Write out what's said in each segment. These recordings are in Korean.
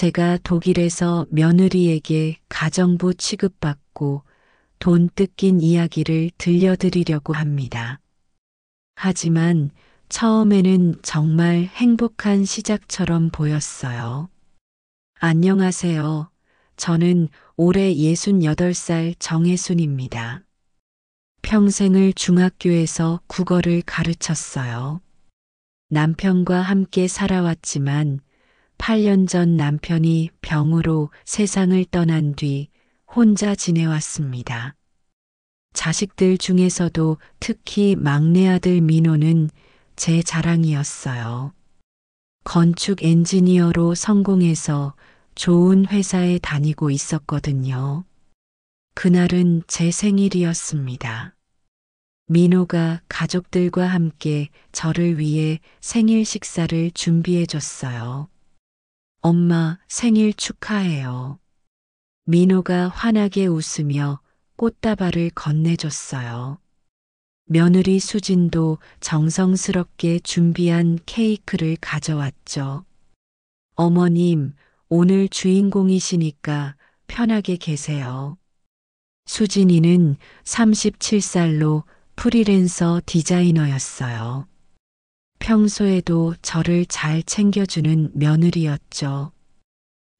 제가 독일에서 며느리에게 가정부 취급받고 돈 뜯긴 이야기를 들려드리려고 합니다. 하지만 처음에는 정말 행복한 시작처럼 보였어요. 안녕하세요. 저는 올해 68살 정혜순입니다. 평생을 중학교에서 국어를 가르쳤어요. 남편과 함께 살아왔지만 8년 전 남편이 병으로 세상을 떠난 뒤 혼자 지내왔습니다. 자식들 중에서도 특히 막내 아들 민호는 제 자랑이었어요. 건축 엔지니어로 성공해서 좋은 회사에 다니고 있었거든요. 그날은 제 생일이었습니다. 민호가 가족들과 함께 저를 위해 생일 식사를 준비해 줬어요. 엄마 생일 축하해요. 민호가 환하게 웃으며 꽃다발을 건네줬어요. 며느리 수진도 정성스럽게 준비한 케이크를 가져왔죠. 어머님, 오늘 주인공이시니까 편하게 계세요. 수진이는 37살로 프리랜서 디자이너였어요. 평소에도 저를 잘 챙겨주는 며느리였죠.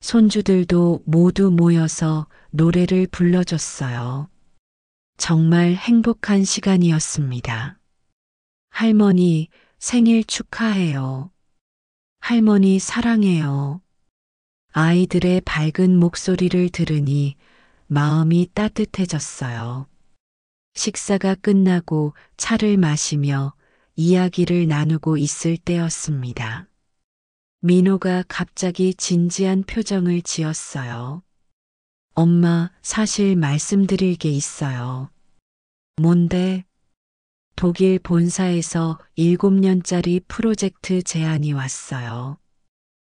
손주들도 모두 모여서 노래를 불러줬어요. 정말 행복한 시간이었습니다. 할머니, 생일 축하해요. 할머니 사랑해요. 아이들의 밝은 목소리를 들으니 마음이 따뜻해졌어요. 식사가 끝나고 차를 마시며 이야기를 나누고 있을 때였습니다. 민호가 갑자기 진지한 표정을 지었어요. 엄마, 사실 말씀드릴 게 있어요. 뭔데? 독일 본사에서 7년짜리 프로젝트 제안이 왔어요.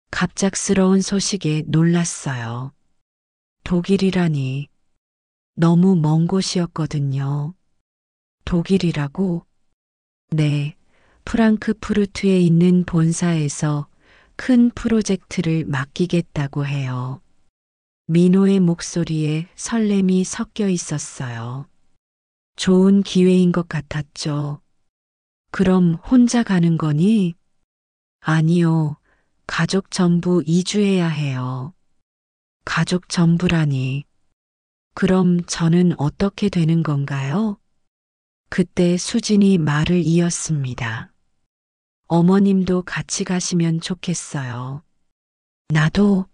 갑작스러운 소식에 놀랐어요. 독일이라니. 너무 먼 곳이었거든요. 독일이라고? 네, 프랑크푸르트에 있는 본사에서 큰 프로젝트를 맡기겠다고 해요. 민호의 목소리에 설렘이 섞여 있었어요. 좋은 기회인 것 같았죠. 그럼 혼자 가는 거니? 아니요, 가족 전부 이주해야 해요. 가족 전부라니. 그럼 저는 어떻게 되는 건가요? 그때 수진이 말을 이었습니다. 어머님도 같이 가시면 좋겠어요. 나도?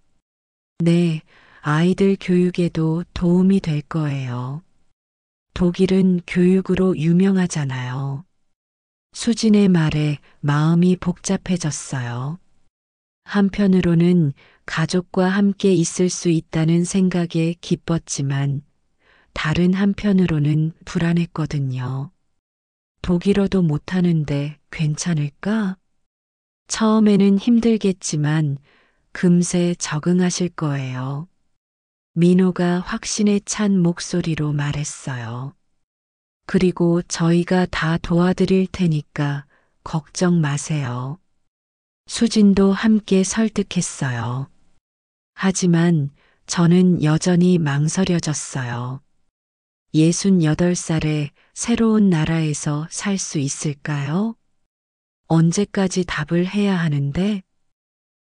네, 아이들 교육에도 도움이 될 거예요. 독일은 교육으로 유명하잖아요. 수진의 말에 마음이 복잡해졌어요. 한편으로는 가족과 함께 있을 수 있다는 생각에 기뻤지만 다른 한편으로는 불안했거든요. 독일어도 못하는데 괜찮을까? 처음에는 힘들겠지만 금세 적응하실 거예요. 민호가 확신에 찬 목소리로 말했어요. 그리고 저희가 다 도와드릴 테니까 걱정 마세요. 수진도 함께 설득했어요. 하지만 저는 여전히 망설여졌어요. 68살에 새로운 나라에서 살 수 있을까요? 언제까지 답을 해야 하는데?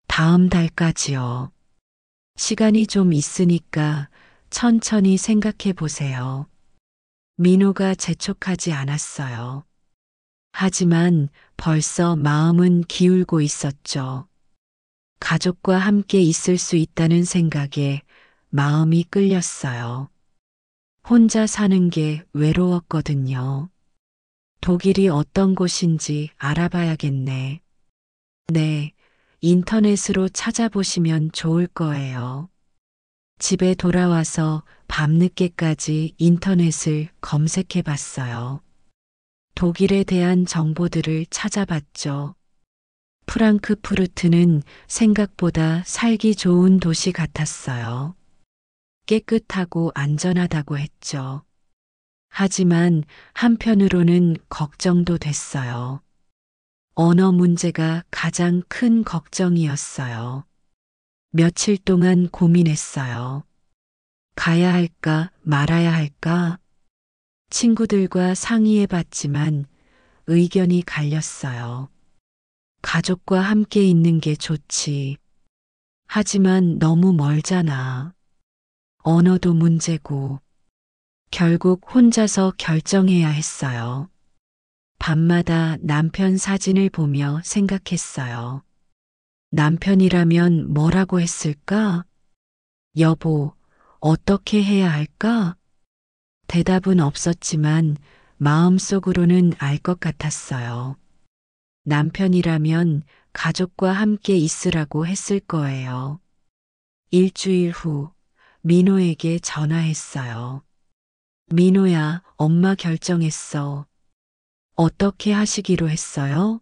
다음 달까지요. 시간이 좀 있으니까 천천히 생각해 보세요. 민호가 재촉하지 않았어요. 하지만 벌써 마음은 기울고 있었죠. 가족과 함께 있을 수 있다는 생각에 마음이 끌렸어요. 혼자 사는 게 외로웠거든요. 독일이 어떤 곳인지 알아봐야겠네. 네, 인터넷으로 찾아보시면 좋을 거예요. 집에 돌아와서 밤늦게까지 인터넷을 검색해 봤어요. 독일에 대한 정보들을 찾아봤죠. 프랑크푸르트는 생각보다 살기 좋은 도시 같았어요. 깨끗하고 안전하다고 했죠. 하지만 한편으로는 걱정도 됐어요. 언어 문제가 가장 큰 걱정이었어요. 며칠 동안 고민했어요. 가야 할까 말아야 할까? 친구들과 상의해 봤지만 의견이 갈렸어요. 가족과 함께 있는 게 좋지. 하지만 너무 멀잖아. 언어도 문제고. 결국 혼자서 결정해야 했어요. 밤마다 남편 사진을 보며 생각했어요. 남편이라면 뭐라고 했을까? 여보, 어떻게 해야 할까? 대답은 없었지만 마음속으로는 알 것 같았어요. 남편이라면 가족과 함께 있으라고 했을 거예요. 일주일 후 민호에게 전화했어요. 민호야, 엄마 결정했어. 어떻게 하시기로 했어요?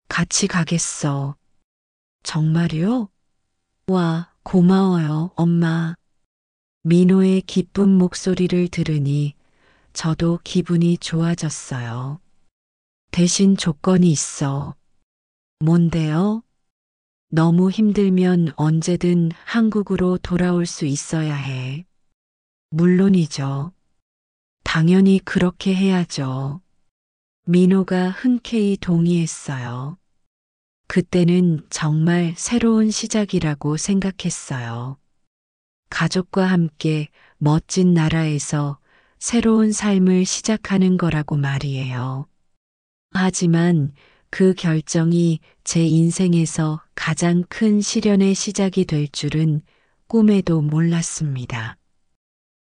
같이 가겠어. 정말요? 와, 고마워요, 엄마. 민호의 기쁜 목소리를 들으니 저도 기분이 좋아졌어요. 대신 조건이 있어. 뭔데요? 너무 힘들면 언제든 한국으로 돌아올 수 있어야 해. 물론이죠. 당연히 그렇게 해야죠. 민호가 흔쾌히 동의했어요. 그때는 정말 새로운 시작이라고 생각했어요. 가족과 함께 멋진 나라에서 새로운 삶을 시작하는 거라고 말이에요. 하지만 그 결정이 제 인생에서 가장 큰 시련의 시작이 될 줄은 꿈에도 몰랐습니다.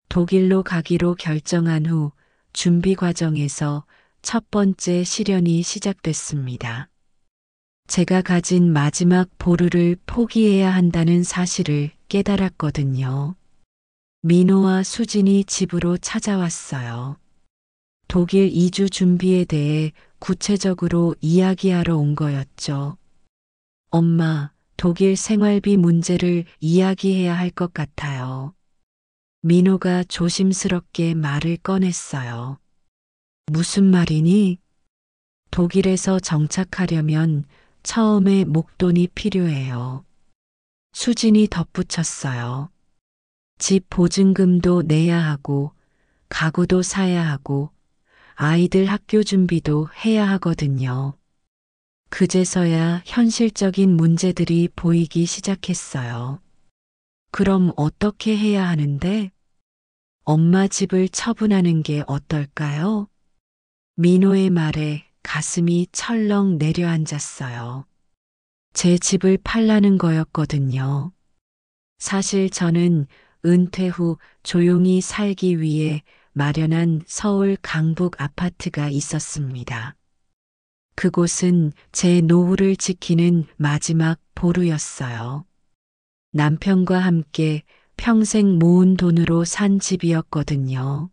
독일로 가기로 결정한 후 준비 과정에서 첫 번째 시련이 시작됐습니다. 제가 가진 마지막 보루를 포기해야 한다는 사실을 깨달았거든요. 민호와 수진이 집으로 찾아왔어요. 독일 이주 준비에 대해 구체적으로 이야기하러 온 거였죠. 엄마, 독일 생활비 문제를 이야기해야 할 것 같아요. 민호가 조심스럽게 말을 꺼냈어요. 무슨 말이니? 독일에서 정착하려면 처음에 목돈이 필요해요. 수진이 덧붙였어요. 집 보증금도 내야 하고, 가구도 사야 하고, 아이들 학교 준비도 해야 하거든요. 그제서야 현실적인 문제들이 보이기 시작했어요. 그럼 어떻게 해야 하는데? 엄마 집을 처분하는 게 어떨까요? 민호의 말에 가슴이 철렁 내려앉았어요. 제 집을 팔라는 거였거든요. 사실 저는 은퇴 후 조용히 살기 위해 마련한 서울 강북 아파트가 있었습니다. 그곳은 제 노후를 지키는 마지막 보루였어요. 남편과 함께 평생 모은 돈으로 산 집이었거든요.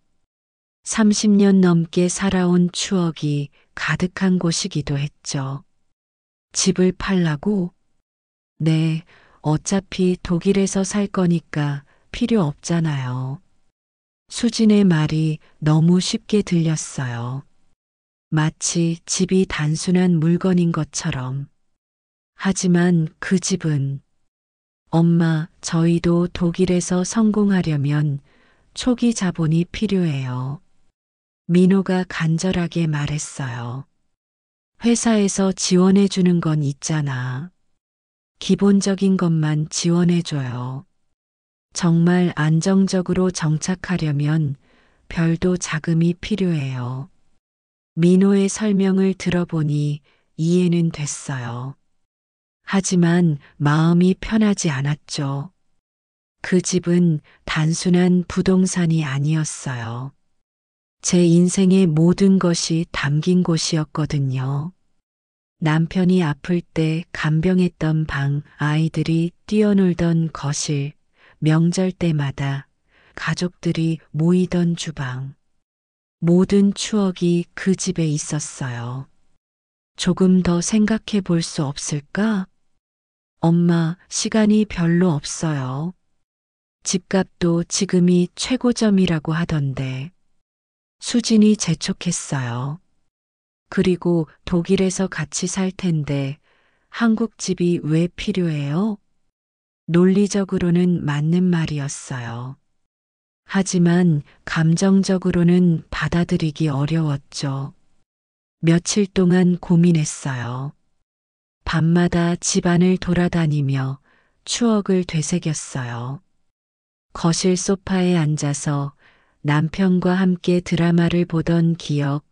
30년 넘게 살아온 추억이 가득한 곳이기도 했죠. 집을 팔라고? 네, 어차피 독일에서 살 거니까 필요 없잖아요. 수진의 말이 너무 쉽게 들렸어요. 마치 집이 단순한 물건인 것처럼. 하지만 그 집은 엄마, 저희도 독일에서 성공하려면 초기 자본이 필요해요. 민호가 간절하게 말했어요. 회사에서 지원해 주는 건 있잖아. 기본적인 것만 지원해 줘요. 정말 안정적으로 정착하려면 별도 자금이 필요해요. 민호의 설명을 들어보니 이해는 됐어요. 하지만 마음이 편하지 않았죠. 그 집은 단순한 부동산이 아니었어요. 제 인생의 모든 것이 담긴 곳이었거든요. 남편이 아플 때 간병했던 방, 아이들이 뛰어놀던 거실, 명절 때마다 가족들이 모이던 주방. 모든 추억이 그 집에 있었어요. 조금 더 생각해 볼 수 없을까? 엄마, 시간이 별로 없어요. 집값도 지금이 최고점이라고 하던데. 수진이 재촉했어요. 그리고 독일에서 같이 살 텐데 한국 집이 왜 필요해요? 논리적으로는 맞는 말이었어요. 하지만 감정적으로는 받아들이기 어려웠죠. 며칠 동안 고민했어요. 밤마다 집안을 돌아다니며 추억을 되새겼어요. 거실 소파에 앉아서 남편과 함께 드라마를 보던 기억,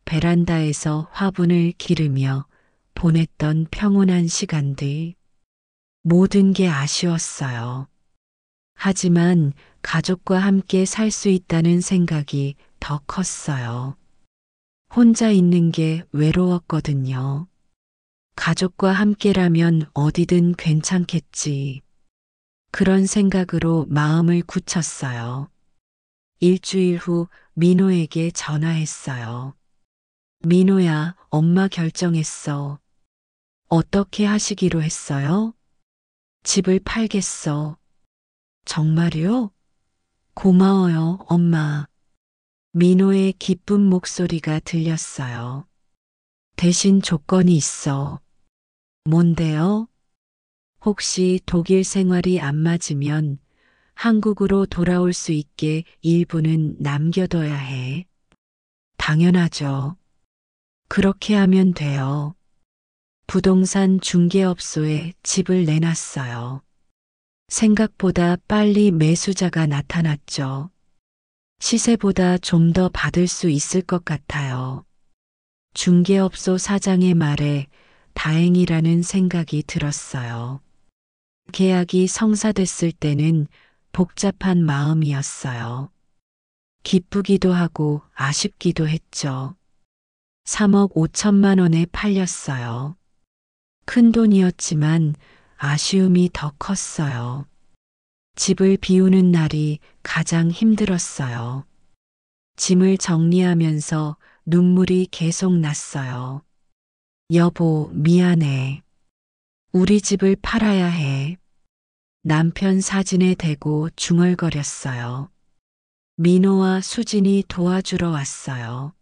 베란다에서 화분을 기르며 보냈던 평온한 시간들, 모든 게 아쉬웠어요. 하지만 가족과 함께 살 수 있다는 생각이 더 컸어요. 혼자 있는 게 외로웠거든요. 가족과 함께라면 어디든 괜찮겠지. 그런 생각으로 마음을 굳혔어요. 일주일 후 민호에게 전화했어요. 민호야, 엄마 결정했어. 어떻게 하시기로 했어요? 집을 팔겠어. 정말요? 고마워요, 엄마. 민호의 기쁜 목소리가 들렸어요. 대신 조건이 있어. 뭔데요? 혹시 독일 생활이 안 맞으면 한국으로 돌아올 수 있게 일부는 남겨둬야 해. 당연하죠. 그렇게 하면 돼요. 부동산 중개업소에 집을 내놨어요. 생각보다 빨리 매수자가 나타났죠. 시세보다 좀 더 받을 수 있을 것 같아요. 중개업소 사장의 말에 다행이라는 생각이 들었어요. 계약이 성사됐을 때는 복잡한 마음이었어요. 기쁘기도 하고 아쉽기도 했죠. 3억 5천만 원에 팔렸어요. 큰 돈이었지만 아쉬움이 더 컸어요. 집을 비우는 날이 가장 힘들었어요. 짐을 정리하면서 눈물이 계속 났어요. 여보, 미안해. 우리 집을 팔아야 해. 남편 사진에 대고 중얼거렸어요. 민호와 수진이 도와주러 왔어요.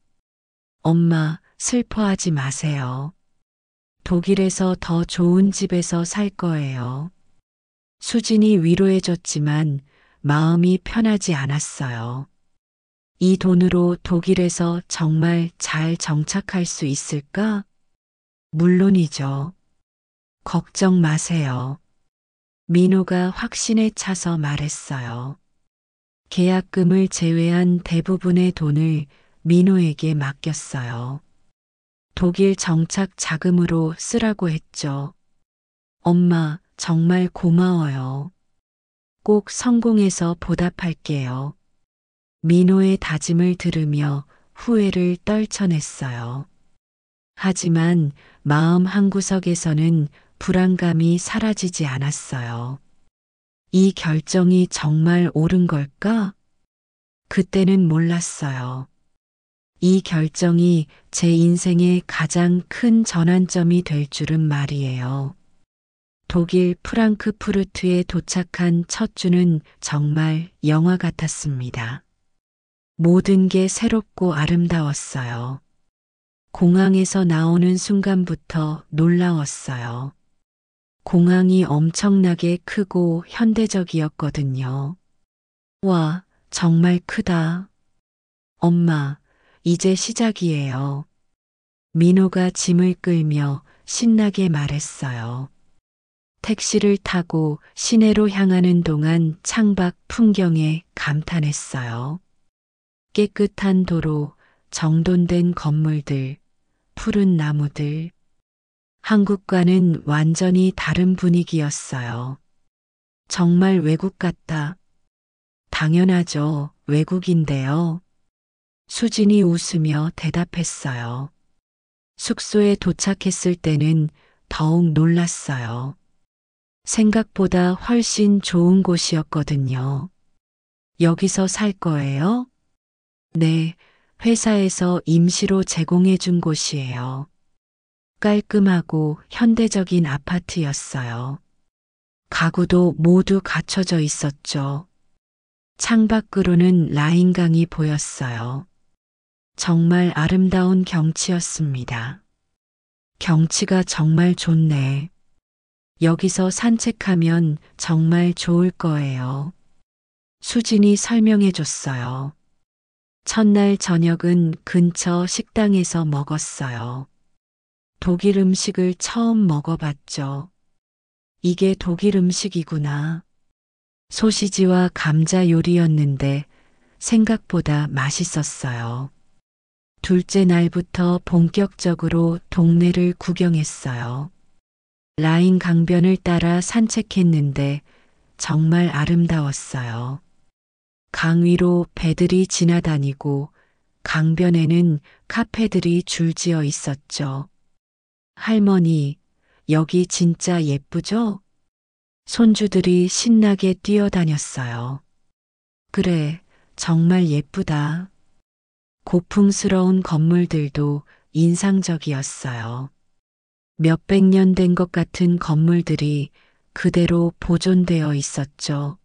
엄마, 슬퍼하지 마세요. 독일에서 더 좋은 집에서 살 거예요. 수진이 위로해줬지만 마음이 편하지 않았어요. 이 돈으로 독일에서 정말 잘 정착할 수 있을까? 물론이죠. 걱정 마세요. 민호가 확신에 차서 말했어요. 계약금을 제외한 대부분의 돈을 민호에게 맡겼어요. 독일 정착 자금으로 쓰라고 했죠. 엄마, 정말 고마워요. 꼭 성공해서 보답할게요. 민호의 다짐을 들으며 후회를 떨쳐냈어요. 하지만 마음 한구석에서는 불안감이 사라지지 않았어요. 이 결정이 정말 옳은 걸까? 그때는 몰랐어요. 이 결정이 제 인생의 가장 큰 전환점이 될 줄은 말이에요. 독일 프랑크푸르트에 도착한 첫 주는 정말 영화 같았습니다. 모든 게 새롭고 아름다웠어요. 공항에서 나오는 순간부터 놀라웠어요. 공항이 엄청나게 크고 현대적이었거든요. 와, 정말 크다. 엄마, 이제 시작이에요. 민호가 짐을 끌며 신나게 말했어요. 택시를 타고 시내로 향하는 동안 창밖 풍경에 감탄했어요. 깨끗한 도로, 정돈된 건물들, 푸른 나무들. 한국과는 완전히 다른 분위기였어요. 정말 외국 같다. 당연하죠. 외국인데요. 수진이 웃으며 대답했어요. 숙소에 도착했을 때는 더욱 놀랐어요. 생각보다 훨씬 좋은 곳이었거든요. 여기서 살 거예요? 네, 회사에서 임시로 제공해 준 곳이에요. 깔끔하고 현대적인 아파트였어요. 가구도 모두 갖춰져 있었죠. 창밖으로는 라인강이 보였어요. 정말 아름다운 경치였습니다. 경치가 정말 좋네. 여기서 산책하면 정말 좋을 거예요. 수진이 설명해 줬어요. 첫날 저녁은 근처 식당에서 먹었어요. 독일 음식을 처음 먹어봤죠. 이게 독일 음식이구나. 소시지와 감자 요리였는데 생각보다 맛있었어요. 둘째 날부터 본격적으로 동네를 구경했어요. 라인 강변을 따라 산책했는데 정말 아름다웠어요. 강 위로 배들이 지나다니고 강변에는 카페들이 줄지어 있었죠. 할머니, 여기 진짜 예쁘죠? 손주들이 신나게 뛰어다녔어요. 그래, 정말 예쁘다. 고풍스러운 건물들도 인상적이었어요. 몇백 년 된 것 같은 건물들이 그대로 보존되어 있었죠.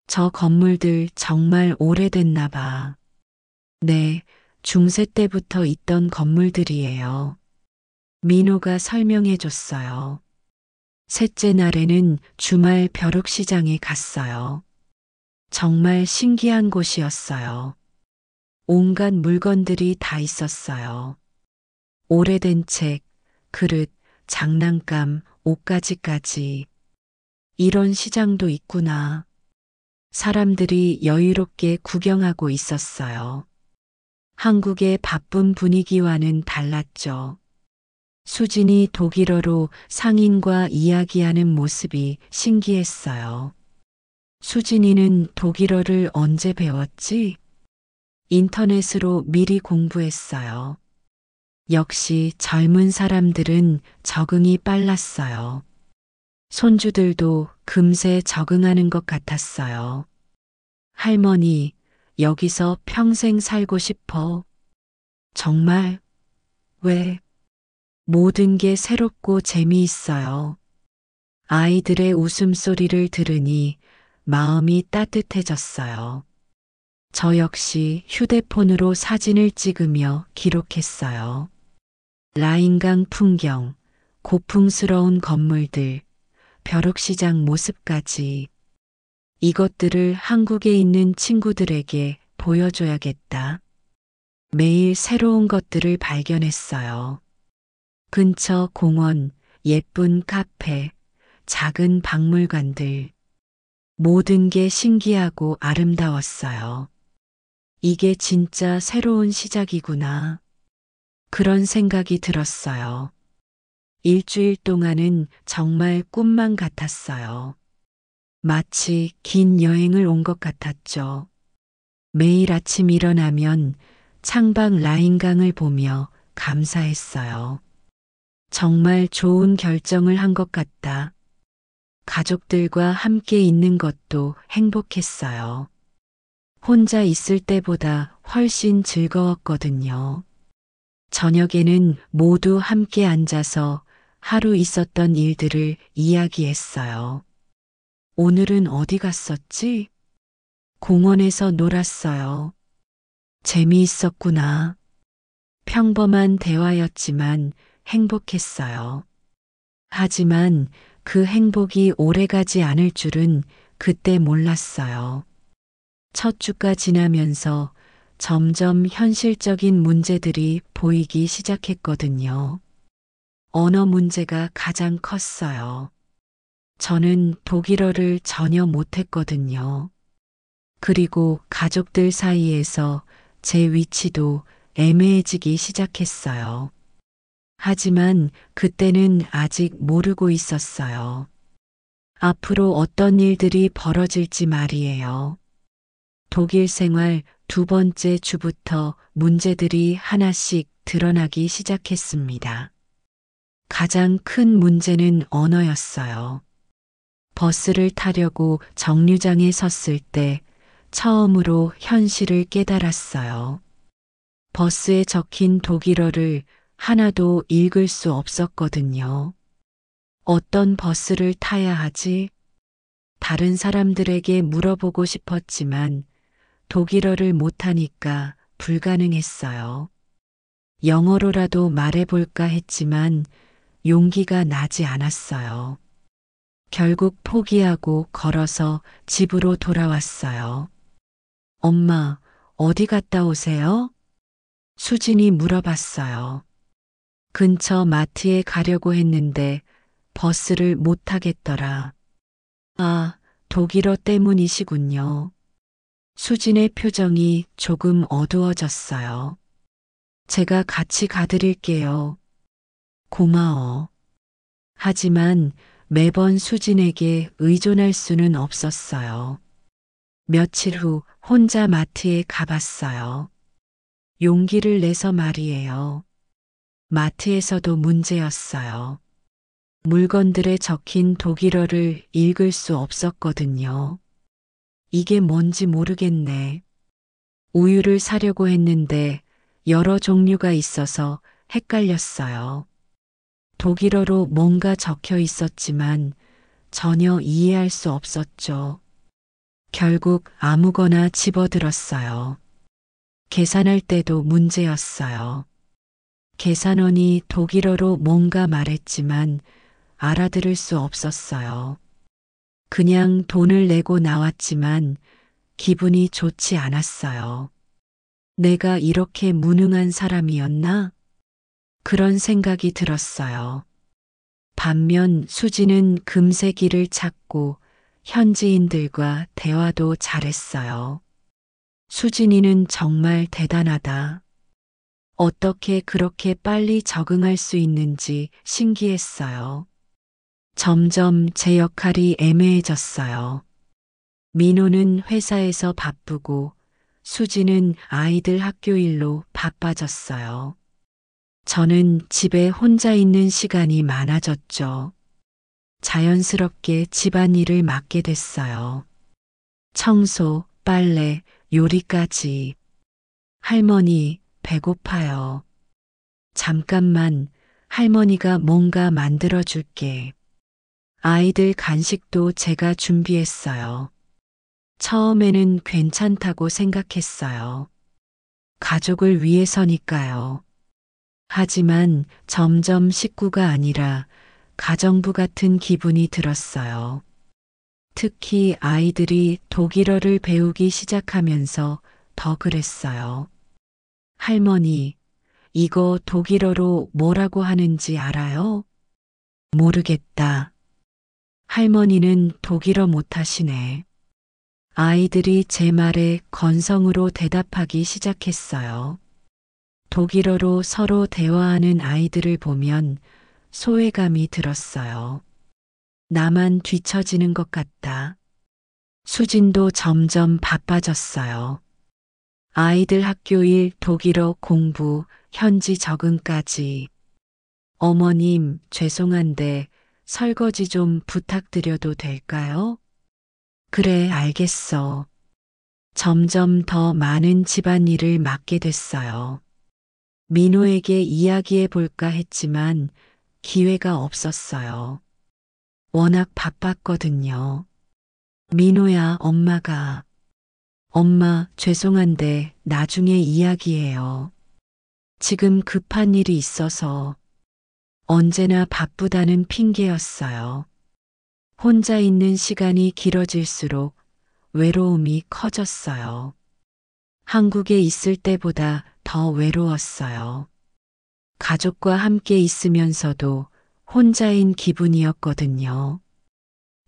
저 건물들 정말 오래됐나 봐. 네, 중세 때부터 있던 건물들이에요. 민호가 설명해 줬어요. 셋째 날에는 주말 벼룩시장에 갔어요. 정말 신기한 곳이었어요. 온갖 물건들이 다 있었어요. 오래된 책, 그릇, 장난감, 옷가지까지. 이런 시장도 있구나. 사람들이 여유롭게 구경하고 있었어요. 한국의 바쁜 분위기와는 달랐죠. 수진이 독일어로 상인과 이야기하는 모습이 신기했어요. 수진이는 독일어를 언제 배웠지? 인터넷으로 미리 공부했어요. 역시 젊은 사람들은 적응이 빨랐어요. 손주들도 금세 적응하는 것 같았어요. 할머니, 여기서 평생 살고 싶어. 정말? 왜? 모든 게 새롭고 재미있어요. 아이들의 웃음소리를 들으니 마음이 따뜻해졌어요. 저 역시 휴대폰으로 사진을 찍으며 기록했어요. 라인강 풍경, 고풍스러운 건물들, 벼룩시장 모습까지. 이것들을 한국에 있는 친구들에게 보여줘야겠다. 매일 새로운 것들을 발견했어요. 근처 공원, 예쁜 카페, 작은 박물관들. 모든 게 신기하고 아름다웠어요. 이게 진짜 새로운 시작이구나. 그런 생각이 들었어요. 일주일 동안은 정말 꿈만 같았어요. 마치 긴 여행을 온 것 같았죠. 매일 아침 일어나면 창밖 라인강을 보며 감사했어요. 정말 좋은 결정을 한 것 같다. 가족들과 함께 있는 것도 행복했어요. 혼자 있을 때보다 훨씬 즐거웠거든요. 저녁에는 모두 함께 앉아서 하루 있었던 일들을 이야기했어요. 오늘은 어디 갔었지? 공원에서 놀았어요. 재미있었구나. 평범한 대화였지만 행복했어요. 하지만 그 행복이 오래가지 않을 줄은 그때 몰랐어요. 첫 주가 지나면서 점점 현실적인 문제들이 보이기 시작했거든요. 언어 문제가 가장 컸어요. 저는 독일어를 전혀 못했거든요. 그리고 가족들 사이에서 제 위치도 애매해지기 시작했어요. 하지만 그때는 아직 모르고 있었어요. 앞으로 어떤 일들이 벌어질지 말이에요. 독일 생활 두 번째 주부터 문제들이 하나씩 드러나기 시작했습니다. 가장 큰 문제는 언어였어요. 버스를 타려고 정류장에 섰을 때 처음으로 현실을 깨달았어요. 버스에 적힌 독일어를 하나도 읽을 수 없었거든요. 어떤 버스를 타야 하지? 다른 사람들에게 물어보고 싶었지만 독일어를 못하니까 불가능했어요. 영어로라도 말해볼까 했지만 용기가 나지 않았어요. 결국 포기하고 걸어서 집으로 돌아왔어요. 엄마, 어디 갔다 오세요? 수진이 물어봤어요. 근처 마트에 가려고 했는데 버스를 못 타겠더라. 아, 독일어 때문이시군요. 수진의 표정이 조금 어두워졌어요. 제가 같이 가드릴게요. 고마워. 하지만 매번 수진에게 의존할 수는 없었어요. 며칠 후 혼자 마트에 가봤어요. 용기를 내서 말이에요. 마트에서도 문제였어요. 물건들에 적힌 독일어를 읽을 수 없었거든요. 이게 뭔지 모르겠네. 우유를 사려고 했는데 여러 종류가 있어서 헷갈렸어요. 독일어로 뭔가 적혀 있었지만 전혀 이해할 수 없었죠. 결국 아무거나 집어들었어요. 계산할 때도 문제였어요. 계산원이 독일어로 뭔가 말했지만 알아들을 수 없었어요. 그냥 돈을 내고 나왔지만 기분이 좋지 않았어요. 내가 이렇게 무능한 사람이었나? 그런 생각이 들었어요. 반면 수지는 금세 길을 찾고 현지인들과 대화도 잘했어요. 수진이는 정말 대단하다. 어떻게 그렇게 빨리 적응할 수 있는지 신기했어요. 점점 제 역할이 애매해졌어요. 민호는 회사에서 바쁘고 수지는 아이들 학교 일로 바빠졌어요. 저는 집에 혼자 있는 시간이 많아졌죠. 자연스럽게 집안일을 맡게 됐어요. 청소, 빨래, 요리까지. 할머니, 배고파요. 잠깐만, 할머니가 뭔가 만들어 줄게. 아이들 간식도 제가 준비했어요. 처음에는 괜찮다고 생각했어요. 가족을 위해서니까요. 하지만 점점 식구가 아니라 가정부 같은 기분이 들었어요. 특히 아이들이 독일어를 배우기 시작하면서 더 그랬어요. 할머니, 이거 독일어로 뭐라고 하는지 알아요? 모르겠다. 할머니는 독일어 못하시네. 아이들이 제 말에 건성으로 대답하기 시작했어요. 독일어로 서로 대화하는 아이들을 보면 소외감이 들었어요. 나만 뒤처지는 것 같다. 수진도 점점 바빠졌어요. 아이들 학교 일, 독일어 공부, 현지 적응까지. 어머님, 죄송한데 설거지 좀 부탁드려도 될까요? 그래, 알겠어. 점점 더 많은 집안일을 맡게 됐어요. 민호에게 이야기해 볼까 했지만 기회가 없었어요. 워낙 바빴거든요. 민호야, 엄마, 죄송한데 나중에 이야기해요. 지금 급한 일이 있어서 언제나 바쁘다는 핑계였어요. 혼자 있는 시간이 길어질수록 외로움이 커졌어요. 한국에 있을 때보다 더 외로웠어요. 가족과 함께 있으면서도 혼자인 기분이었거든요.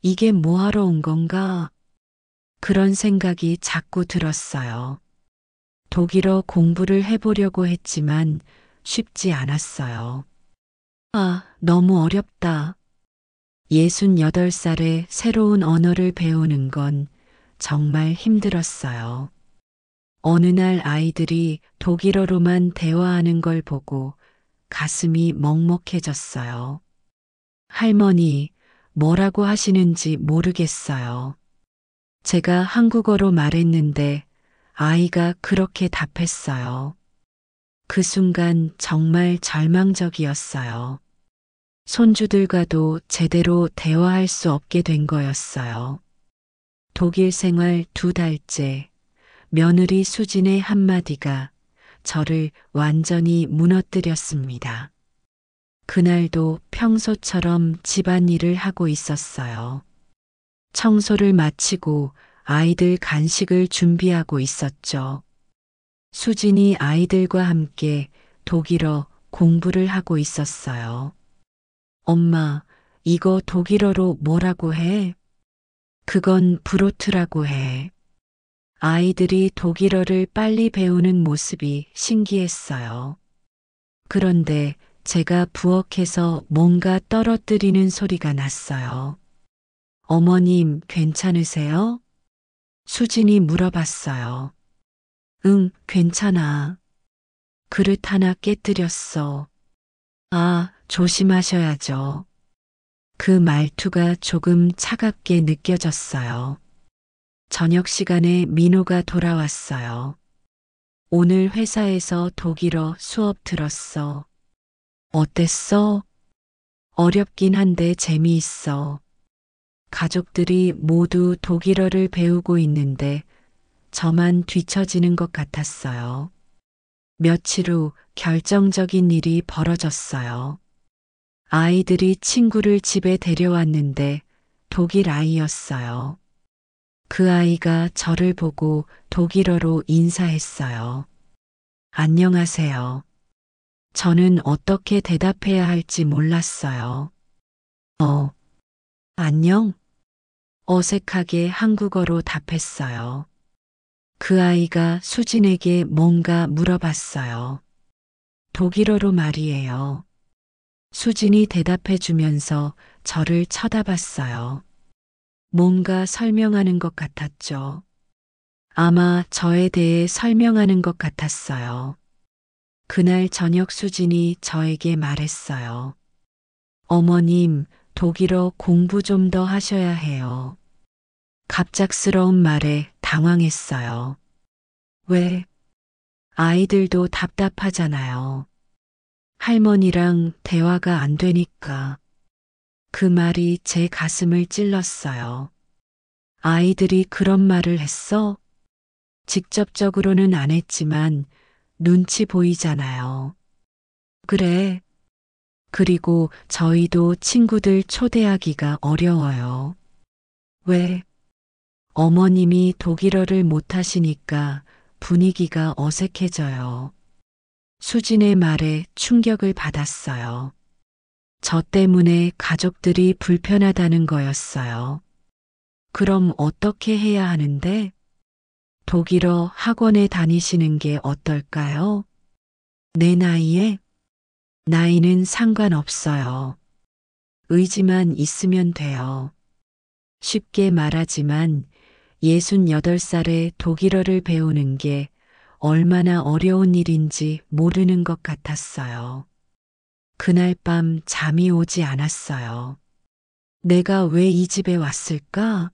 이게 뭐하러 온 건가? 그런 생각이 자꾸 들었어요. 독일어 공부를 해보려고 했지만 쉽지 않았어요. 아, 너무 어렵다. 68살에 새로운 언어를 배우는 건 정말 힘들었어요. 어느 날 아이들이 독일어로만 대화하는 걸 보고 가슴이 먹먹해졌어요. 할머니, 뭐라고 하시는지 모르겠어요. 제가 한국어로 말했는데 아이가 그렇게 답했어요. 그 순간 정말 절망적이었어요. 손주들과도 제대로 대화할 수 없게 된 거였어요. 독일 생활 2달째, 며느리 수진의 한마디가 저를 완전히 무너뜨렸습니다. 그날도 평소처럼 집안일을 하고 있었어요. 청소를 마치고 아이들 간식을 준비하고 있었죠. 수진이 아이들과 함께 독일어 공부를 하고 있었어요. 엄마, 이거 독일어로 뭐라고 해? 그건 브로트라고 해. 아이들이 독일어를 빨리 배우는 모습이 신기했어요. 그런데 제가 부엌에서 뭔가 떨어뜨리는 소리가 났어요. 어머님, 괜찮으세요? 수진이 물어봤어요. 응, 괜찮아. 그릇 하나 깨뜨렸어. 아, 조심하셔야죠. 그 말투가 조금 차갑게 느껴졌어요. 저녁 시간에 민호가 돌아왔어요. 오늘 회사에서 독일어 수업 들었어. 어땠어? 어렵긴 한데 재미있어. 가족들이 모두 독일어를 배우고 있는데 저만 뒤처지는 것 같았어요. 며칠 후 결정적인 일이 벌어졌어요. 아이들이 친구를 집에 데려왔는데 독일 아이였어요. 그 아이가 저를 보고 독일어로 인사했어요. 안녕하세요. 저는 어떻게 대답해야 할지 몰랐어요. 어, 안녕? 어색하게 한국어로 답했어요. 그 아이가 수진에게 뭔가 물어봤어요. 독일어로 말이에요. 수진이 대답해 주면서 저를 쳐다봤어요. 뭔가 설명하는 것 같았죠. 아마 저에 대해 설명하는 것 같았어요. 그날 저녁 수진이 저에게 말했어요. 어머님, 독일어 공부 좀 더 하셔야 해요. 갑작스러운 말에 당황했어요. 왜? 아이들도 답답하잖아요. 할머니랑 대화가 안 되니까. 그 말이 제 가슴을 찔렀어요. 아이들이 그런 말을 했어? 직접적으로는 안 했지만 눈치 보이잖아요. 그래. 그리고 저희도 친구들 초대하기가 어려워요. 왜? 어머님이 독일어를 못하시니까 분위기가 어색해져요. 수진의 말에 충격을 받았어요. 저 때문에 가족들이 불편하다는 거였어요. 그럼 어떻게 해야 하는데? 독일어 학원에 다니시는 게 어떨까요? 내 나이에? 나이는 상관없어요. 의지만 있으면 돼요. 쉽게 말하지만 68살에 독일어를 배우는 게 얼마나 어려운 일인지 모르는 것 같았어요. 그날 밤 잠이 오지 않았어요. 내가 왜 이 집에 왔을까?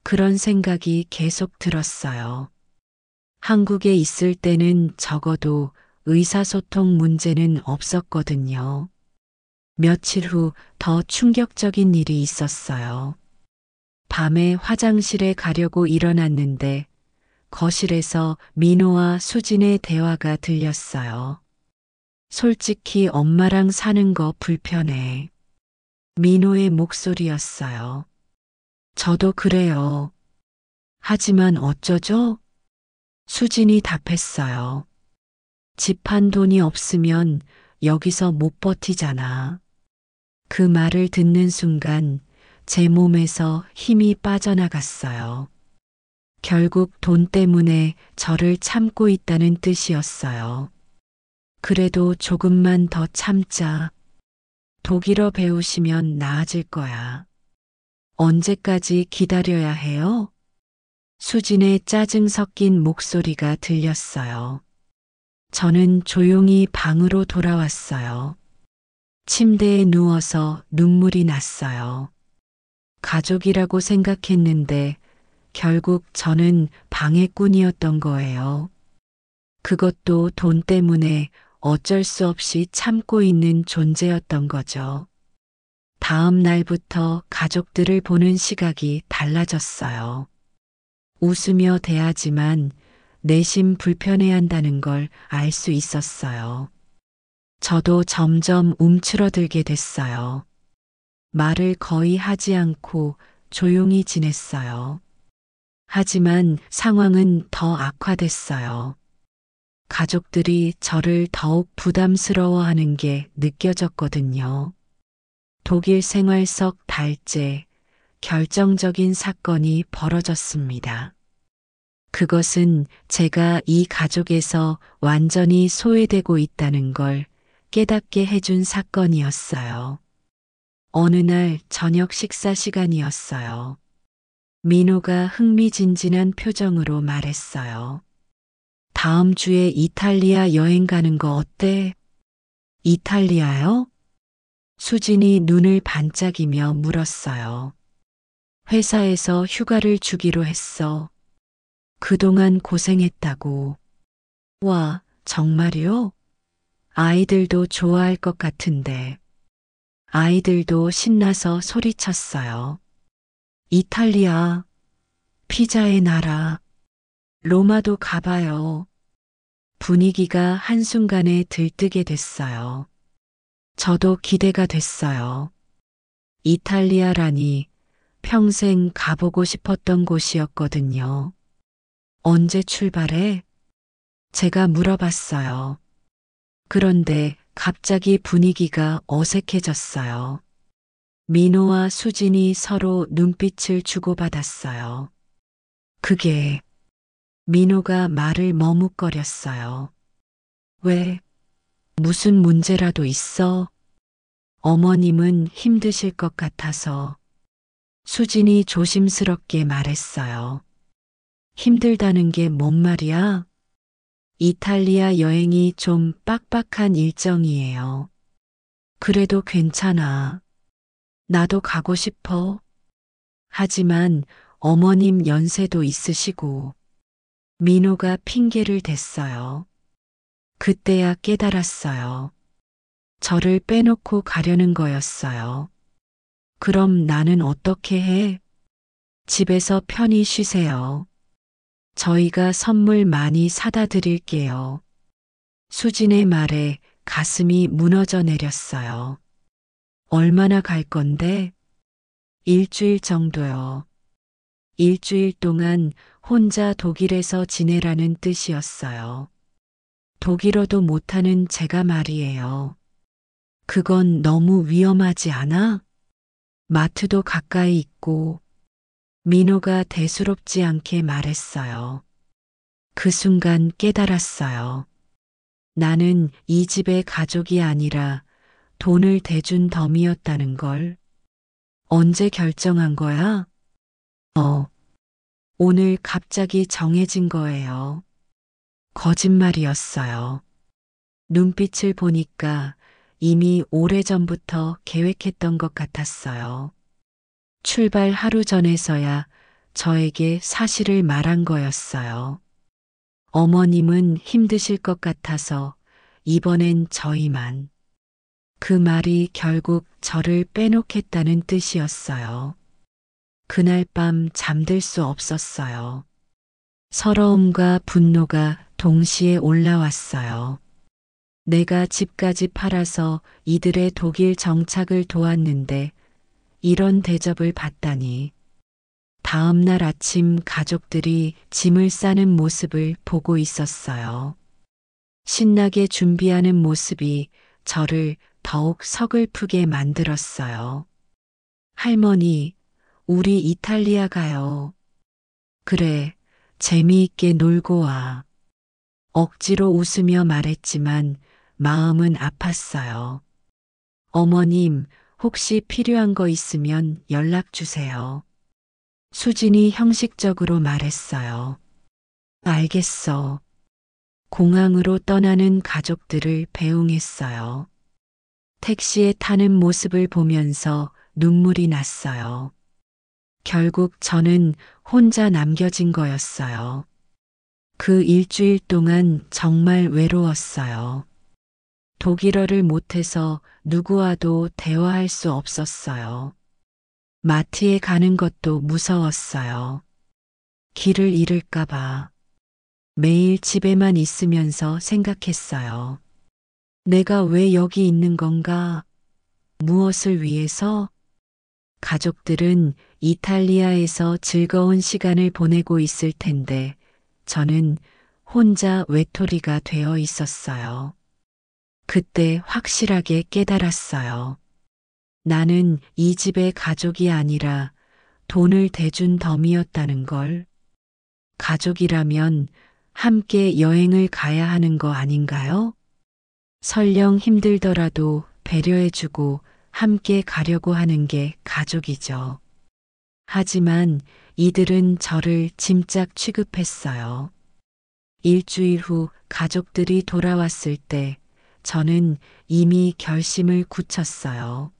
그런 생각이 계속 들었어요. 한국에 있을 때는 적어도 의사소통 문제는 없었거든요. 며칠 후 더 충격적인 일이 있었어요. 밤에 화장실에 가려고 일어났는데 거실에서 민호와 수진의 대화가 들렸어요. 솔직히 엄마랑 사는 거 불편해. 민호의 목소리였어요. 저도 그래요. 하지만 어쩌죠? 수진이 답했어요. 집 한 돈이 없으면 여기서 못 버티잖아. 그 말을 듣는 순간 제 몸에서 힘이 빠져나갔어요. 결국 돈 때문에 저를 참고 있다는 뜻이었어요. 그래도 조금만 더 참자. 독일어 배우시면 나아질 거야. 언제까지 기다려야 해요? 수진의 짜증 섞인 목소리가 들렸어요. 저는 조용히 방으로 돌아왔어요. 침대에 누워서 눈물이 났어요. 가족이라고 생각했는데 결국 저는 방해꾼이었던 거예요. 그것도 돈 때문에 어쩔 수 없이 참고 있는 존재였던 거죠. 다음 날부터 가족들을 보는 시각이 달라졌어요. 웃으며 대하지만 내심 불편해한다는 걸 알 수 있었어요. 저도 점점 움츠러들게 됐어요. 말을 거의 하지 않고 조용히 지냈어요. 하지만 상황은 더 악화됐어요. 가족들이 저를 더욱 부담스러워하는 게 느껴졌거든요. 독일 생활 석 달째 결정적인 사건이 벌어졌습니다. 그것은 제가 이 가족에서 완전히 소외되고 있다는 걸 깨닫게 해준 사건이었어요. 어느 날 저녁 식사 시간이었어요. 민호가 흥미진진한 표정으로 말했어요. 다음 주에 이탈리아 여행 가는 거 어때? 이탈리아요? 수진이 눈을 반짝이며 물었어요. 회사에서 휴가를 주기로 했어. 그동안 고생했다고. 와, 정말요? 아이들도 좋아할 것 같은데. 아이들도 신나서 소리쳤어요. 이탈리아, 피자의 나라, 로마도 가봐요. 분위기가 한순간에 들뜨게 됐어요. 저도 기대가 됐어요. 이탈리아라니 평생 가보고 싶었던 곳이었거든요. 언제 출발해? 제가 물어봤어요. 그런데 갑자기 분위기가 어색해졌어요. 민호와 수진이 서로 눈빛을 주고받았어요. 그게 민호가 말을 머뭇거렸어요. 왜? 무슨 문제라도 있어? 어머님은 힘드실 것 같아서. 수진이 조심스럽게 말했어요. 힘들다는 게 뭔 말이야? 이탈리아 여행이 좀 빡빡한 일정이에요. 그래도 괜찮아. 나도 가고 싶어. 하지만 어머님 연세도 있으시고. 민호가 핑계를 댔어요. 그때야 깨달았어요. 저를 빼놓고 가려는 거였어요. 그럼 나는 어떻게 해? 집에서 편히 쉬세요. 저희가 선물 많이 사다 드릴게요. 수진의 말에 가슴이 무너져 내렸어요. 얼마나 갈 건데? 일주일 정도요. 일주일 동안 혼자 독일에서 지내라는 뜻이었어요. 독일어도 못하는 제가 말이에요. 그건 너무 위험하지 않아? 마트도 가까이 있고, 민호가 대수롭지 않게 말했어요. 그 순간 깨달았어요. 나는 이 집의 가족이 아니라 돈을 대준 덤이었다는 걸. 언제 결정한 거야? 오늘 갑자기 정해진 거예요. 거짓말이었어요. 눈빛을 보니까 이미 오래전부터 계획했던 것 같았어요. 출발 하루 전에서야 저에게 사실을 말한 거였어요. 어머님은 힘드실 것 같아서 이번엔 저희만. 그 말이 결국 저를 빼놓겠다는 뜻이었어요. 그날 밤 잠들 수 없었어요. 서러움과 분노가 동시에 올라왔어요. 내가 집까지 팔아서 이들의 독일 정착을 도왔는데 이런 대접을 받다니. 다음 날 아침 가족들이 짐을 싸는 모습을 보고 있었어요. 신나게 준비하는 모습이 저를 더욱 서글프게 만들었어요. 할머니, 우리 이탈리아 가요. 그래, 재미있게 놀고 와. 억지로 웃으며 말했지만 마음은 아팠어요. 어머님, 혹시 필요한 거 있으면 연락 주세요. 수진이 형식적으로 말했어요. 알겠어. 공항으로 떠나는 가족들을 배웅했어요. 택시에 타는 모습을 보면서 눈물이 났어요. 결국 저는 혼자 남겨진 거였어요. 그 일주일 동안 정말 외로웠어요. 독일어를 못해서 누구와도 대화할 수 없었어요. 마트에 가는 것도 무서웠어요. 길을 잃을까봐. 매일 집에만 있으면서 생각했어요. 내가 왜 여기 있는 건가? 무엇을 위해서? 가족들은 이탈리아에서 즐거운 시간을 보내고 있을 텐데 저는 혼자 외톨이가 되어 있었어요. 그때 확실하게 깨달았어요. 나는 이 집의 가족이 아니라 돈을 대준 덤이었다는 걸. 가족이라면 함께 여행을 가야 하는 거 아닌가요? 설령 힘들더라도 배려해주고 함께 가려고 하는 게 가족이죠. 하지만 이들은 저를 짐짝 취급했어요. 일주일 후 가족들이 돌아왔을 때 저는 이미 결심을 굳혔어요.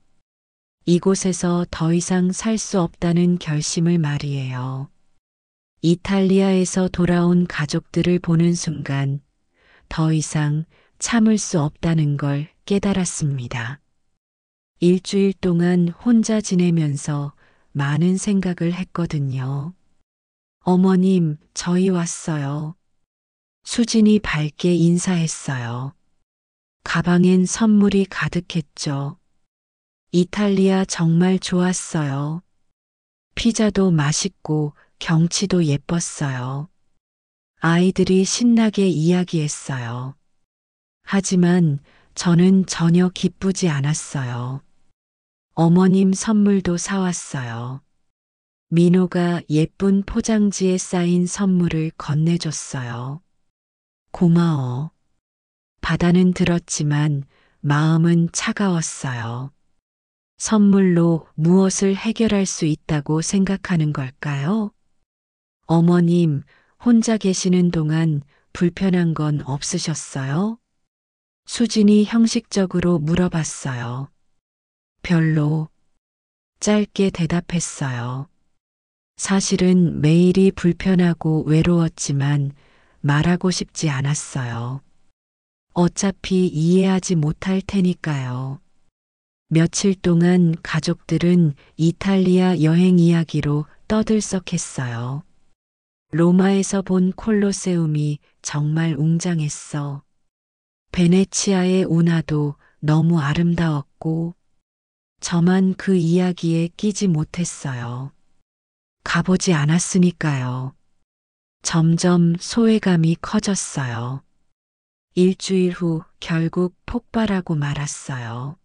이곳에서 더 이상 살 수 없다는 결심을 말이에요. 이탈리아에서 돌아온 가족들을 보는 순간 더 이상 참을 수 없다는 걸 깨달았습니다. 일주일 동안 혼자 지내면서 많은 생각을 했거든요. 어머님, 저희 왔어요. 수진이 밝게 인사했어요. 가방엔 선물이 가득했죠. 이탈리아 정말 좋았어요. 피자도 맛있고 경치도 예뻤어요. 아이들이 신나게 이야기했어요. 하지만 저는 전혀 기쁘지 않았어요. 어머님 선물도 사왔어요. 민호가 예쁜 포장지에 쌓인 선물을 건네줬어요. 고마워. 바다는 들었지만 마음은 차가웠어요. 선물로 무엇을 해결할 수 있다고 생각하는 걸까요? 어머님, 혼자 계시는 동안 불편한 건 없으셨어요? 수진이 형식적으로 물어봤어요. 별로. 짧게 대답했어요. 사실은 매일이 불편하고 외로웠지만 말하고 싶지 않았어요. 어차피 이해하지 못할 테니까요. 며칠 동안 가족들은 이탈리아 여행 이야기로 떠들썩했어요. 로마에서 본 콜로세움이 정말 웅장했어. 베네치아의 운하도 너무 아름다웠고, 저만 그 이야기에 끼지 못했어요. 가보지 않았으니까요. 점점 소외감이 커졌어요. 일주일 후 결국 폭발하고 말았어요.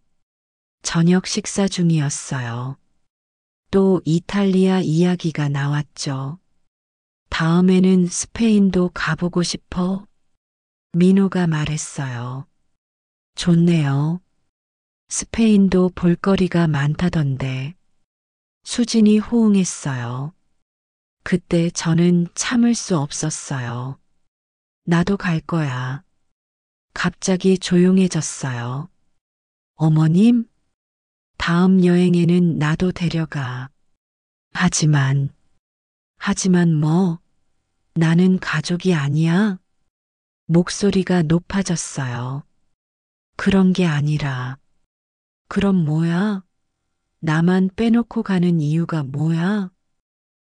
저녁 식사 중이었어요. 또 이탈리아 이야기가 나왔죠. 다음에는 스페인도 가보고 싶어? 민호가 말했어요. 좋네요. 스페인도 볼거리가 많다던데. 수진이 호응했어요. 그때 저는 참을 수 없었어요. 나도 갈 거야. 갑자기 조용해졌어요. 어머님? 다음 여행에는 나도 데려가. 하지만 뭐? 나는 가족이 아니야? 목소리가 높아졌어요. 그런 게 아니라. 그럼 뭐야? 나만 빼놓고 가는 이유가 뭐야?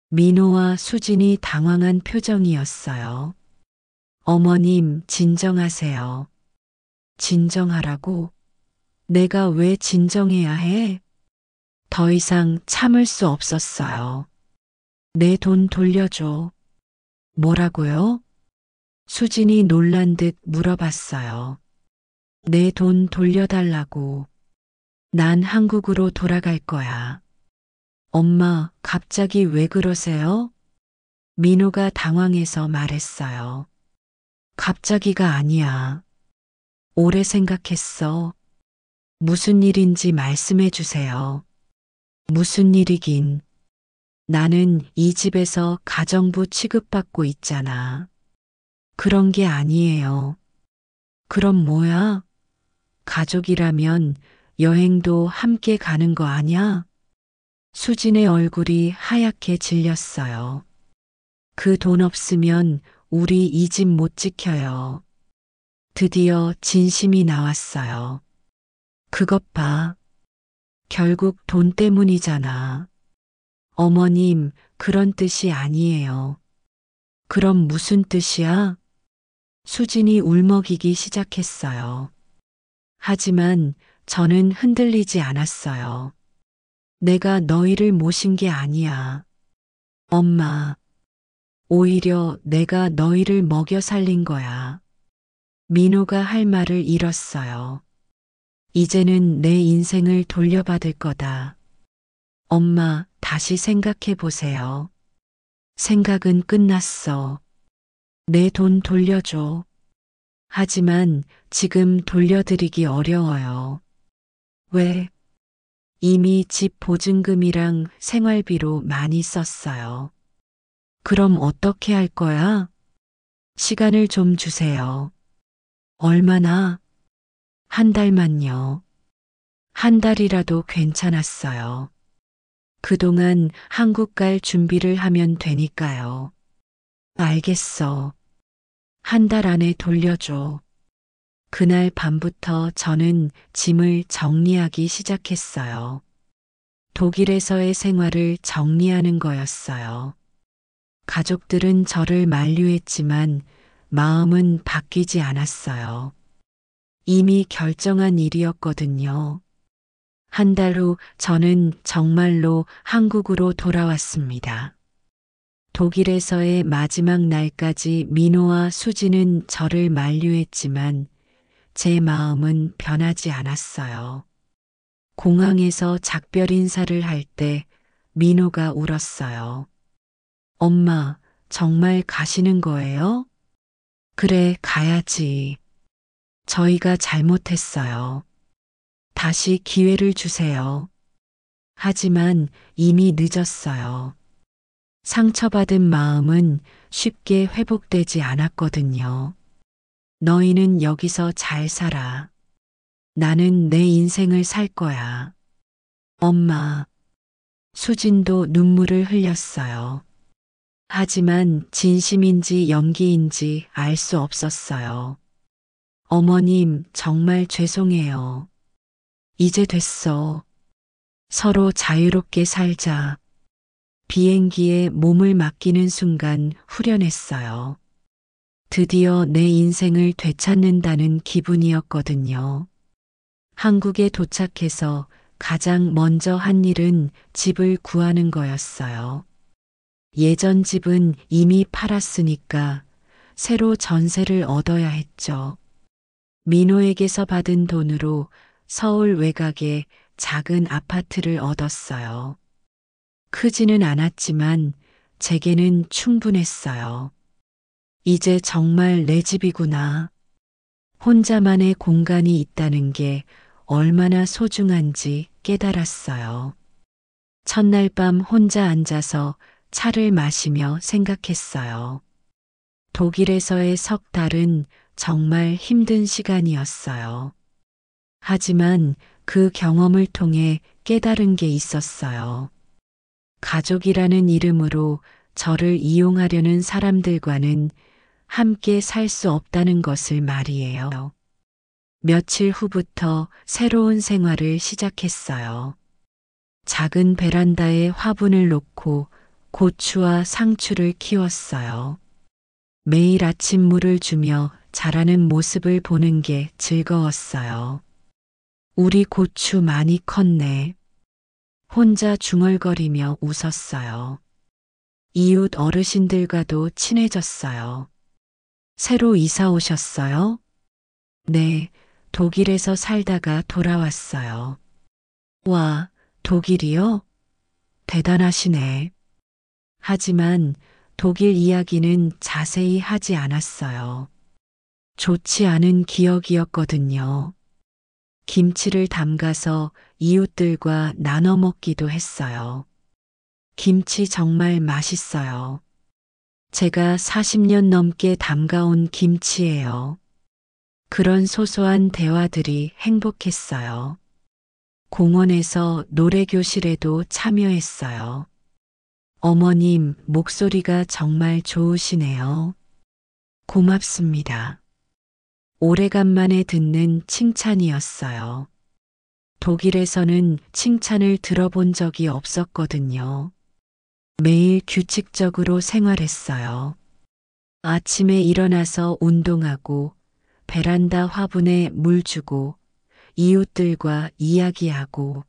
민호와 수진이 당황한 표정이었어요. 어머님, 진정하세요. 진정하라고? 내가 왜 진정해야 해? 더 이상 참을 수 없었어요. 내 돈 돌려줘. 뭐라고요? 수진이 놀란 듯 물어봤어요. 내 돈 돌려달라고. 난 한국으로 돌아갈 거야. 엄마, 갑자기 왜 그러세요? 민호가 당황해서 말했어요. 갑자기가 아니야. 오래 생각했어. 무슨 일인지 말씀해 주세요. 무슨 일이긴. 나는 이 집에서 가정부 취급받고 있잖아. 그런 게 아니에요. 그럼 뭐야? 가족이라면 여행도 함께 가는 거 아냐? 수진의 얼굴이 하얗게 질렸어요. 그 돈 없으면 우리 이 집 못 지켜요. 드디어 진심이 나왔어요. 그것 봐. 결국 돈 때문이잖아. 어머님, 그런 뜻이 아니에요. 그럼 무슨 뜻이야? 수진이 울먹이기 시작했어요. 하지만 저는 흔들리지 않았어요. 내가 너희를 모신 게 아니야. 엄마, 오히려 내가 너희를 먹여 살린 거야. 민호가 할 말을 잃었어요. 이제는 내 인생을 돌려받을 거다. 엄마, 다시 생각해 보세요. 생각은 끝났어. 내 돈 돌려줘. 하지만 지금 돌려드리기 어려워요. 왜? 이미 집 보증금이랑 생활비로 많이 썼어요. 그럼 어떻게 할 거야? 시간을 좀 주세요. 얼마나? 한 달만요. 한 달이라도 괜찮았어요. 그동안 한국 갈 준비를 하면 되니까요. 알겠어. 한 달 안에 돌려줘. 그날 밤부터 저는 짐을 정리하기 시작했어요. 독일에서의 생활을 정리하는 거였어요. 가족들은 저를 만류했지만 마음은 바뀌지 않았어요. 이미 결정한 일이었거든요. 한 달 후 저는 정말로 한국으로 돌아왔습니다. 독일에서의 마지막 날까지 민호와 수지는 저를 만류했지만 제 마음은 변하지 않았어요. 공항에서 작별 인사를 할 때 민호가 울었어요. 엄마, 정말 가시는 거예요? 그래, 가야지. 저희가 잘못했어요. 다시 기회를 주세요. 하지만 이미 늦었어요. 상처받은 마음은 쉽게 회복되지 않았거든요. 너희는 여기서 잘 살아. 나는 내 인생을 살 거야. 엄마, 수진도 눈물을 흘렸어요. 하지만 진심인지 연기인지 알 수 없었어요. 어머님, 정말 죄송해요. 이제 됐어. 서로 자유롭게 살자. 비행기에 몸을 맡기는 순간 후련했어요. 드디어 내 인생을 되찾는다는 기분이었거든요. 한국에 도착해서 가장 먼저 한 일은 집을 구하는 거였어요. 예전 집은 이미 팔았으니까 새로 전세를 얻어야 했죠. 민호에게서 받은 돈으로 서울 외곽에 작은 아파트를 얻었어요. 크지는 않았지만 제게는 충분했어요. 이제 정말 내 집이구나. 혼자만의 공간이 있다는 게 얼마나 소중한지 깨달았어요. 첫날 밤 혼자 앉아서 차를 마시며 생각했어요. 독일에서의 석 달은 정말 힘든 시간이었어요. 하지만 그 경험을 통해 깨달은 게 있었어요. 가족이라는 이름으로 저를 이용하려는 사람들과는 함께 살 수 없다는 것을 말이에요. 며칠 후부터 새로운 생활을 시작했어요. 작은 베란다에 화분을 놓고 고추와 상추를 키웠어요. 매일 아침 물을 주며 자라는 모습을 보는 게 즐거웠어요. 우리 고추 많이 컸네. 혼자 중얼거리며 웃었어요. 이웃 어르신들과도 친해졌어요. 새로 이사 오셨어요? 네, 독일에서 살다가 돌아왔어요. 와, 독일이요? 대단하시네. 하지만 독일 이야기는 자세히 하지 않았어요. 좋지 않은 기억이었거든요. 김치를 담가서 이웃들과 나눠 먹기도 했어요. 김치 정말 맛있어요. 제가 40년 넘게 담가온 김치예요. 그런 소소한 대화들이 행복했어요. 공원에서 노래교실에도 참여했어요. 어머님, 목소리가 정말 좋으시네요. 고맙습니다. 오래간만에 듣는 칭찬이었어요. 독일에서는 칭찬을 들어본 적이 없었거든요. 매일 규칙적으로 생활했어요. 아침에 일어나서 운동하고 베란다 화분에 물 주고 이웃들과 이야기하고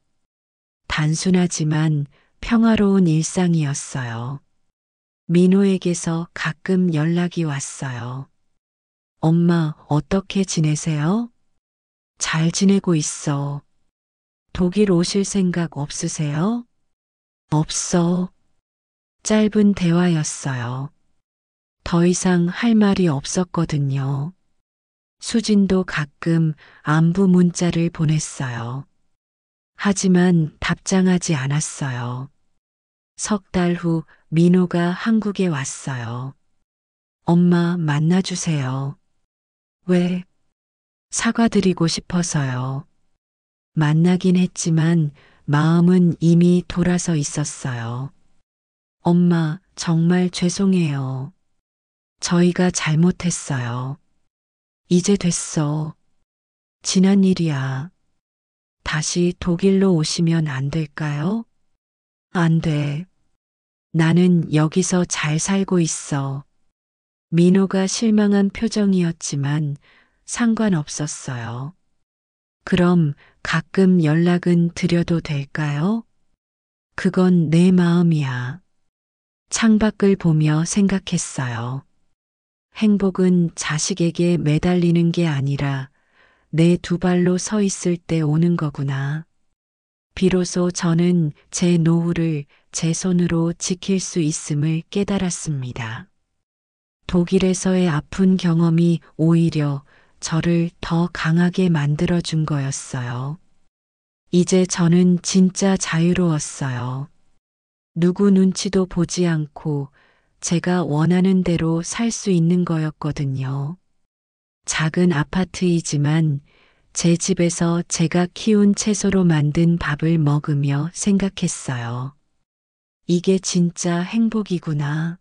단순하지만 평화로운 일상이었어요. 민호에게서 가끔 연락이 왔어요. 엄마, 어떻게 지내세요? 잘 지내고 있어. 독일 오실 생각 없으세요? 없어. 짧은 대화였어요. 더 이상 할 말이 없었거든요. 수진도 가끔 안부 문자를 보냈어요. 하지만 답장하지 않았어요. 석 달 후 민호가 한국에 왔어요. 엄마 만나주세요. 왜? 사과드리고 싶어서요. 만나긴 했지만 마음은 이미 돌아서 있었어요. 엄마, 정말 죄송해요. 저희가 잘못했어요. 이제 됐어. 지난 일이야. 다시 독일로 오시면 안 될까요? 안 돼. 나는 여기서 잘 살고 있어. 민호가 실망한 표정이었지만 상관없었어요. 그럼 가끔 연락은 드려도 될까요? 그건 내 마음이야. 창밖을 보며 생각했어요. 행복은 자식에게 매달리는 게 아니라 내 두 발로 서 있을 때 오는 거구나. 비로소 저는 제 노후를 제 손으로 지킬 수 있음을 깨달았습니다. 독일에서의 아픈 경험이 오히려 저를 더 강하게 만들어준 거였어요. 이제 저는 진짜 자유로웠어요. 누구 눈치도 보지 않고 제가 원하는 대로 살 수 있는 거였거든요. 작은 아파트이지만 제 집에서 제가 키운 채소로 만든 밥을 먹으며 생각했어요. 이게 진짜 행복이구나.